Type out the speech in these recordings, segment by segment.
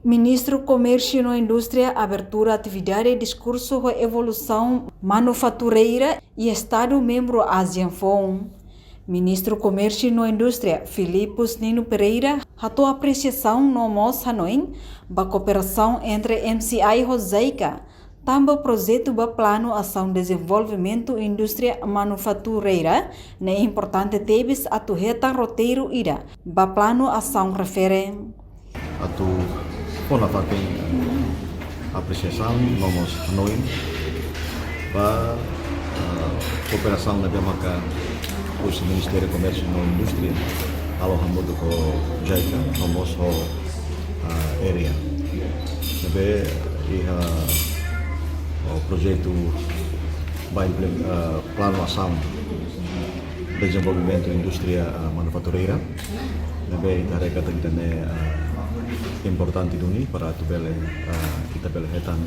Ministro Comércio e Indústria abertura atividade e discurso de evolução manufatureira e Estado-membro ASEAN Forum. Ministro Comércio e Indústria Filipos Nino Pereira atou apreciação no Mos Hanoi da cooperação entre MCI e JICA, também projeto do Plano Ação Desenvolvimento Indústria Manufatureira, ne importante teves atuheta roteiro ira, ba Plano Ação refere. Atu pona parte apreciação nomos Hanoi ba cooperação na maka os Ministério Comércio e Indústria alo hamudu ko JICA nomos ho area sabe iha o projeto vai Plano Ação Desenvolvimento Indústria Manufatureira nabe tareka tagdane importante duni para tu bele kita bele hetan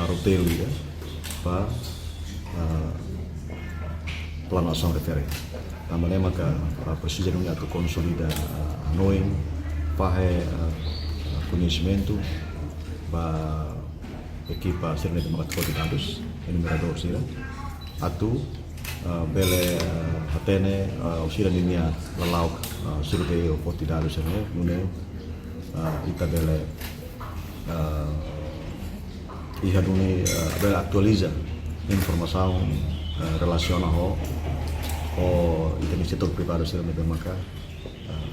roteiro ida pa Plano Ação refere tamane maka precisa duni atu consolida Hanoi pahe conhecimento ba equipa sirne de makat dados enumerador sira atu bele hatene usira linia lalau survei o dados sirne nune ita bele iha duni bele atualiza informação relacional o ita setor privado sirne de maka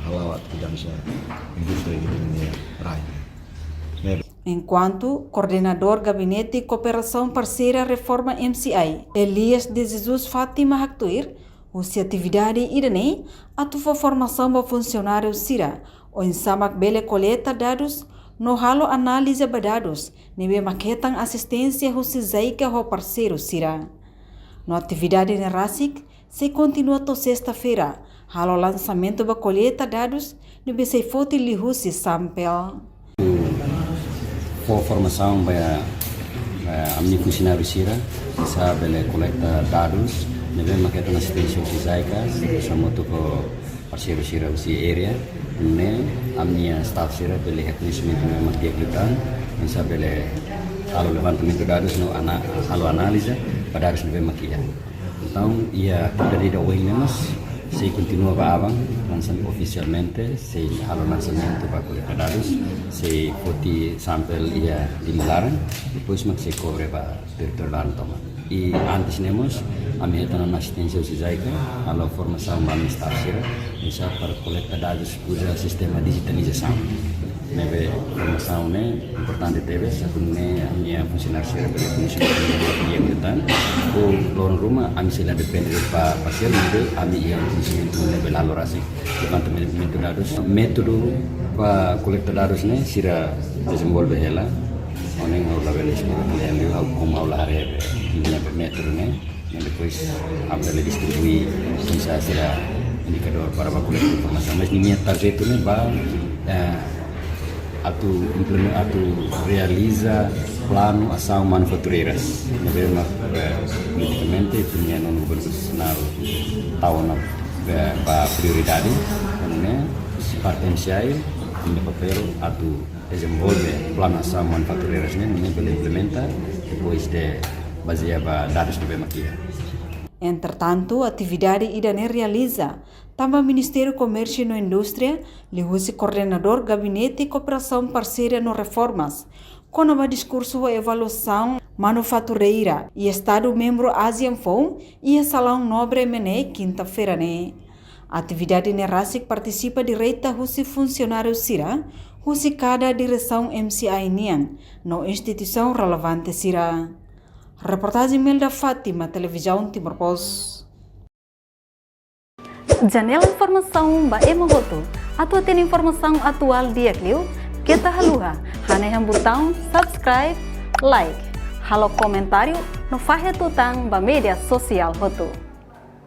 halawat tidak bisa industri ini rai. Enquanto coordenador Gabinete e Cooperação Parceira Reforma MCI, Elias de Jesus Fátima Haktuir, usia atividade irane, atufa formação para funcionários Sira, o ensamak bele coleta dados, no halo análise de dados, nebe maquetan assistência husi zaika ho parceiro Sira. No atividade na RASIC, se continua to sexta-feira, halo lançamento da coleta dados, nebe se foto li husi sampel. For formação para a minha funcionário Sira, bisa bele coleta dados, nebe maqueta assistência usi zaika, sama tu ko parceiro Sira usi area, ne a minha staff Sira bele reconhecimento no matia kita, bisa bele halo levantamento dados no halo análise para dados nebe makia. Então ia dari da Williams se continua para abang lançamento oficialmente se halo lançamento para coleta dados se foti sampel ia dimularan depois mak se cobre para territorial toma e antes nemos a minha na assistência usi zaika halo formação para staff Sira bisa para coleta dados usa sistema digitalização nebe formação né importante teve sabune a minha funcionário Sira bele conhecimento yang kita o lorong rumah ami sila depende pa pasien nebe ami yang conhecimento nebe lalorasi levantamento dados método pa coleta dados né Sira desenvolve ela oneng aula bele sekolah yang dia como aula are minha método né e depois abele distribui bisa Sira indicador para coleta informação mas minha target né ba atu realiza plano ação manufatureiras governo praticamente punya non nasional tahun para prioridade karena parte MCI punya papel atu desenvolve plano ação manufatureiras ini boleh implementa depois de baseado dados do maquia. Entretanto, a atividade idane realiza também Ministério Comércio e Indústria, lihusi coordenador Gabinete e Cooperação Parceira no Reformas, com o discurso de evaluação manufatureira e Estado-membro ASEAN Forum e a Salão Nobre Mene, quinta-feira, né? A atividade na RASIC participa direita husi funcionário Sira, husi cada direção MCI Nian, no instituição relevante Sira. Reportagem Melda Fátima, Televisão Timor Post. Janela Informação ba Emohoto. Atua tem informação atual dia Clio. Kita haluha. Hane yang botão subscribe, like. Halo comentário no fahe tutang ba media sosial hoto.